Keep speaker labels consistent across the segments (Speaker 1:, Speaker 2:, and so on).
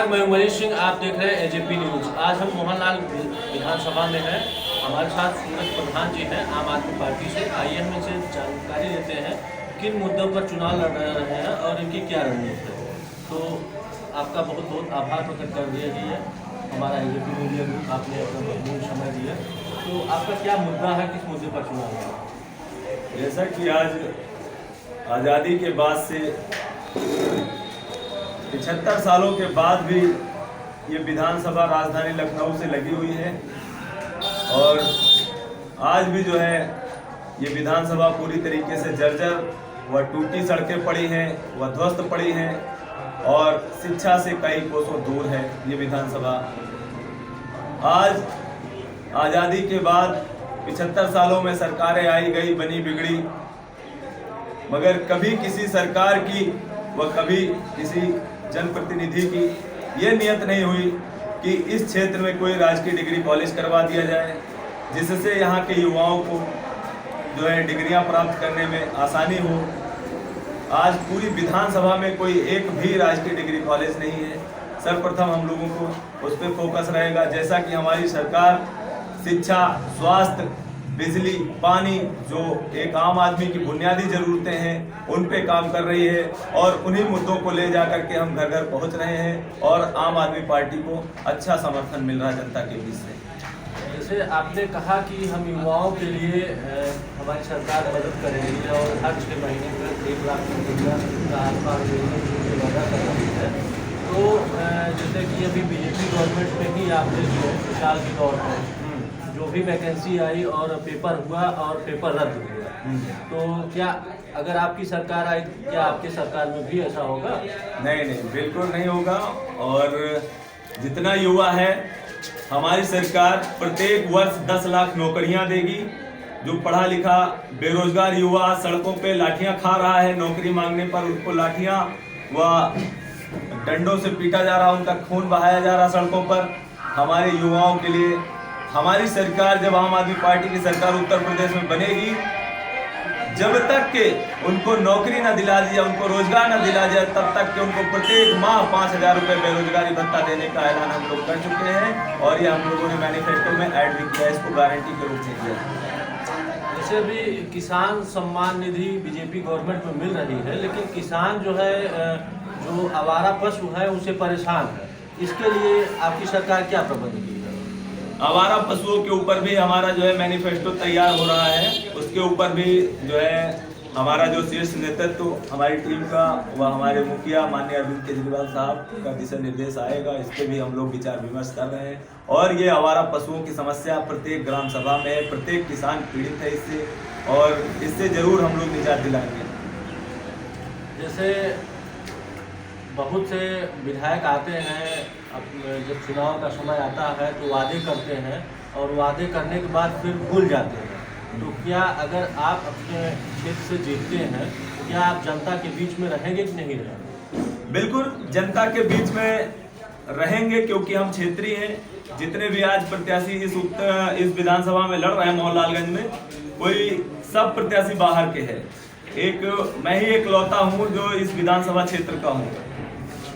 Speaker 1: मैं मनीष सिंह, आप देख रहे हैं एजेपी न्यूज। आज हम मोहनलाल विधानसभा में हैं। हमारे साथ सूरज प्रधान जी हैं आम आदमी पार्टी से। आइए हम इनसे जानकारी लेते हैं किन मुद्दों पर चुनाव लड़ रहे हैं और इनकी क्या रणनीति है। तो आपका बहुत बहुत आभार प्रकट कर दिया जी है हमारा एजेपी मीडिया ग्रुप, आपने अपना महत्वपूर्ण समय दिया। तो आपका क्या मुद्दा है, किस मुद्दे पर चुनाव लड़ रहे हैं?
Speaker 2: जैसा कि आज आज़ादी के बाद से 75 सालों के बाद भी ये विधानसभा राजधानी लखनऊ से लगी हुई है और आज भी जो है ये विधानसभा पूरी तरीके से जर्जर व टूटी सड़कें पड़ी हैं, व ध्वस्त पड़ी हैं और शिक्षा से कई कोसों दूर है ये विधानसभा। आज आज़ादी के बाद 75 सालों में सरकारें आई गई, बनी बिगड़ी, मगर कभी किसी सरकार की व कभी किसी जनप्रतिनिधि की ये नियत नहीं हुई कि इस क्षेत्र में कोई राजकीय डिग्री कॉलेज करवा दिया जाए, जिससे यहाँ के युवाओं को जो है डिग्रियां प्राप्त करने में आसानी हो। आज पूरी विधानसभा में कोई एक भी राजकीय डिग्री कॉलेज नहीं है। सर्वप्रथम हम लोगों को उस पर फोकस रहेगा। जैसा कि हमारी सरकार शिक्षा, स्वास्थ्य, बिजली, पानी, जो एक आम आदमी की बुनियादी ज़रूरतें हैं, उन पे काम कर रही है और उन्हीं मुद्दों को ले जा करके हम घर घर पहुंच रहे हैं और आम आदमी पार्टी को अच्छा समर्थन मिल रहा है जनता के बीच से।
Speaker 1: जैसे आपने कहा कि हम युवाओं के लिए हमारी सरकार मदद करेगी और हर 6 महीने में 1 लाख का आसपास देने की वादा कर रही है। तो जैसे कि अभी बीजेपी गवर्नमेंट में ही आपने जो विशाल के तौर पर जो भी वैकेंसी आई और पेपर हुआ और पेपर रद्द हुआ, तो क्या अगर आपकी सरकार आई, क्या आपकी सरकार में भी ऐसा होगा?
Speaker 2: नहीं, बिल्कुल नहीं होगा। और जितना युवा है, हमारी सरकार प्रत्येक वर्ष 10 लाख नौकरियां देगी। जो पढ़ा लिखा बेरोजगार युवा सड़कों पे लाठियां खा रहा है, नौकरी मांगने पर उनको लाठियां व डंडों से पीटा जा रहा, उनका खून बहाया जा रहा सड़कों पर। हमारे युवाओं के लिए हमारी सरकार, जब आम आदमी पार्टी की सरकार उत्तर प्रदेश में बनेगी, जब तक के उनको नौकरी ना दिला दिया, उनको रोजगार ना दिला दिया, तब तक के उनको प्रत्येक माह 5,000 रुपये बेरोजगारी भत्ता देने का ऐलान हम लोग कर चुके हैं और ये हम लोगों ने मैनिफेस्टो में ऐड भी किया, इसको गारंटी के रूप में किया।
Speaker 1: जैसे भी किसान सम्मान निधि बीजेपी गवर्नमेंट में मिल रही है, लेकिन किसान जो है, जो आवारा पशु है, उनसे परेशान है। इसके लिए आपकी सरकार क्या प्रबंध की है?
Speaker 2: आवारा पशुओं के ऊपर भी हमारा जो है मैनिफेस्टो तैयार हो रहा है। उसके ऊपर भी जो है हमारा जो शीर्ष नेतृत्व हमारी टीम का व हमारे मुखिया माननीय अरविंद केजरीवाल साहब का दिशा निर्देश आएगा, इस पर भी हम लोग विचार विमर्श कर रहे हैं। और ये आवारा पशुओं की समस्या प्रत्येक ग्राम सभा में है, प्रत्येक किसान पीड़ित है इससे, और इससे जरूर हम लोग निजात दिलाएंगे।
Speaker 1: जैसे बहुत से विधायक आते हैं, जब चुनाव का समय आता है तो वादे करते हैं और वादे करने के बाद फिर भूल जाते हैं। तो क्या अगर आप अपने क्षेत्र से जीतते हैं तो क्या आप जनता के बीच में रहेंगे कि नहीं रहेंगे?
Speaker 2: बिल्कुल जनता के बीच में रहेंगे, क्योंकि हम क्षेत्रीय हैं। जितने भी आज प्रत्याशी इस विधानसभा में लड़ रहे हैं मोहनलालगंज में, कोई सब प्रत्याशी बाहर के हैं। मैं ही एकलौता हूँ जो इस विधानसभा क्षेत्र का हूँ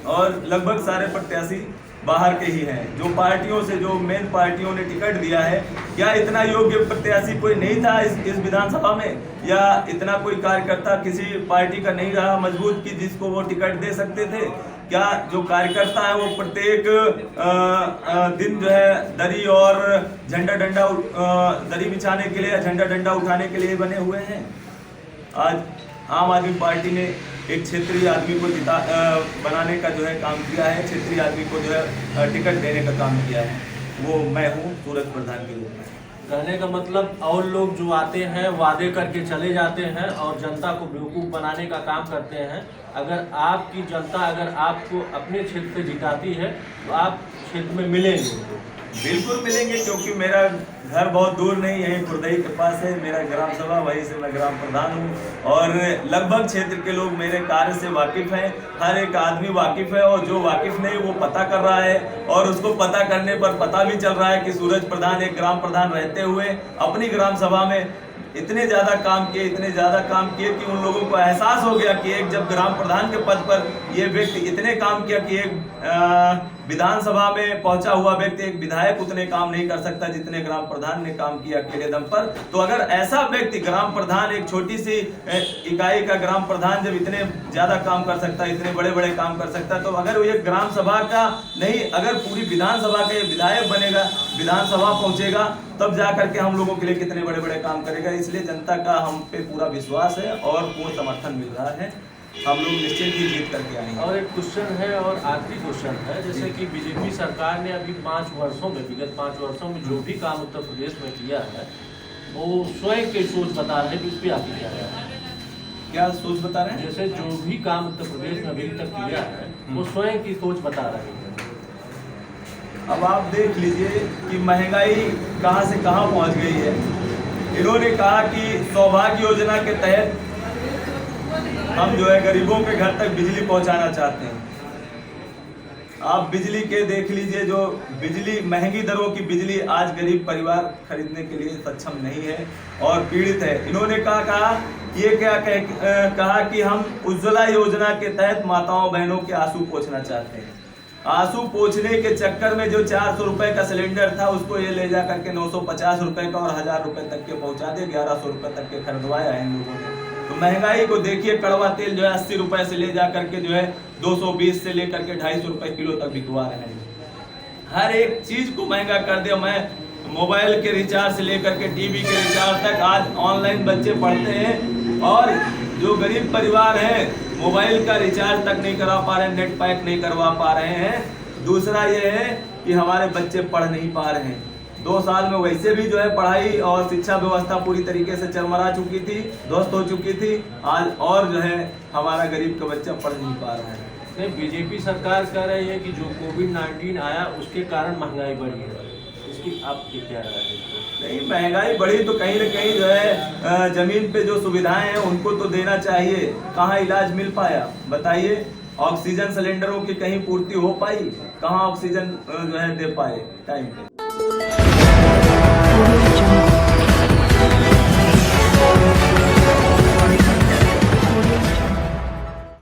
Speaker 2: और लगभग सारे प्रत्याशी बाहर के ही हैं। जो पार्टियों से, जो मेन पार्टियों ने टिकट दिया है, क्या इतना योग्य प्रत्याशी कोई नहीं था इस विधानसभा में, या इतना कोई कार्यकर्ता किसी पार्टी का नहीं रहा मजबूत कि जिसको वो टिकट दे सकते थे? क्या जो कार्यकर्ता है वो प्रत्येक दिन जो है दरी और दरी बिछाने के लिए, झंडा डंडा उठाने के लिए बने हुए हैं? आज आम आदमी पार्टी ने एक क्षेत्रीय आदमी को बनाने का जो है काम किया है, क्षेत्रीय आदमी को जो है टिकट देने का काम किया है, वो मैं हूँ सूरज प्रधान के रूप में।
Speaker 1: कहने का मतलब और लोग जो आते हैं वादे करके चले जाते हैं और जनता को बेवकूफ़ बनाने का काम करते हैं। अगर आपकी जनता अगर आपको अपने क्षेत्र से जिताती है तो आप क्षेत्र में मिलेंगे?
Speaker 2: बिल्कुल मिलेंगे, क्योंकि मेरा घर बहुत दूर नहीं है, खुर्दई के पास है मेरा ग्राम सभा, वहीं से मैं ग्राम प्रधान हूँ और लगभग क्षेत्र के लोग मेरे कार्य से वाकिफ़ हैं। हर एक आदमी वाकिफ़ है और जो वाकिफ़ नहीं वो पता कर रहा है, और उसको पता करने पर पता भी चल रहा है कि सूरज प्रधान एक ग्राम प्रधान रहते हुए अपनी ग्राम सभा में इतने ज्यादा काम किए कि उन लोगों को एहसास हो गया कि एक जब ग्राम प्रधान के पद पर ये व्यक्ति इतने काम किया कि एक विधानसभा में पहुंचा हुआ व्यक्ति, एक विधायक उतने काम नहीं कर सकता जितने ग्राम प्रधान ने काम किया अकेले दम पर। तो अगर ऐसा व्यक्ति ग्राम प्रधान, एक छोटी सी इकाई का ग्राम प्रधान जब इतने ज्यादा काम कर सकता है, इतने बड़े बड़े काम कर सकता है, तो अगर वो ये ग्राम सभा का नहीं, अगर पूरी विधानसभा का विधायक बनेगा, विधानसभा पहुंचेगा, तब जाकर के हम लोगों के लिए कितने बड़े बड़े काम करेगा। इसलिए जनता का हम पे पूरा विश्वास है और पूर्ण समर्थन मिल रहा है। हम लोग निश्चित ही जीत करके आएंगे।
Speaker 1: और एक क्वेश्चन है, और आखिरी क्वेश्चन है, जैसे कि बीजेपी सरकार ने अभी 5 वर्षों में, विगत 5 वर्षों में जो भी काम उत्तर प्रदेश में किया है, वो स्वयं की सोच बता रहे हैं कि उस पर आपकी क्या राय है?
Speaker 2: क्या सोच बता रहे हैं?
Speaker 1: जैसे जो भी काम उत्तर प्रदेश में अभी तक किया है, वो स्वयं की सोच बता रहे हैं।
Speaker 2: अब आप देख लीजिए कि महंगाई कहां से कहां पहुंच गई है। इन्होंने कहा कि सौभाग्य योजना के तहत हम जो है गरीबों के घर तक बिजली पहुंचाना चाहते हैं। आप बिजली के देख लीजिए, जो बिजली, महंगी दरों की बिजली आज गरीब परिवार खरीदने के लिए सक्षम नहीं है और पीड़ित है। इन्होंने कहा कि हम उज्ज्वला योजना के तहत माताओं बहनों के आंसू पोंछना चाहते हैं। आंसू पोंछने के चक्कर में जो 400 रुपए का सिलेंडर था, उसको ये ले जा करके 950 रुपए का और 1000 रुपए तक के पहुंचा दे, 1100 रुपए तक के खरीदवाया है इन लोगों ने। तो महंगाई को देखिए, कड़वा तेल जो है 80 रुपए से ले जा करके जो है 220 से लेकर के 250 रुपए किलो तक बिकवा रहे हैं। हर एक चीज को महंगा कर दिया। मैं मोबाइल के रिचार्ज से लेकर के टीवी के रिचार्ज तक आज ऑनलाइन बच्चे पढ़ते हैं, और जो गरीब परिवार हैं मोबाइल का रिचार्ज तक नहीं करा पा रहे हैं, नेट पैक नहीं करवा पा रहे हैं। दूसरा ये है कि हमारे बच्चे पढ़ नहीं पा रहे हैं। 2 साल में वैसे भी जो है पढ़ाई और शिक्षा व्यवस्था पूरी तरीके से चरमरा चुकी थी, ध्वस्त हो चुकी थी। आज और जो है हमारा गरीब का बच्चा पढ़ नहीं पा रहा है।
Speaker 1: नहीं, बीजेपी सरकार कह रही है कि जो कोविड-19 आया उसके कारण महंगाई बढ़ी है, इसकी आपकी क्या राय है?
Speaker 2: नहीं, महंगाई बढ़ी तो कहीं न कहीं जो है जमीन पे जो सुविधाएं हैं उनको तो देना चाहिए। कहाँ इलाज मिल पाया बताइए? ऑक्सीजन सिलेंडरों की कहीं पूर्ति हो पाई? कहाँ ऑक्सीजन जो है दे पाए टाइम पे?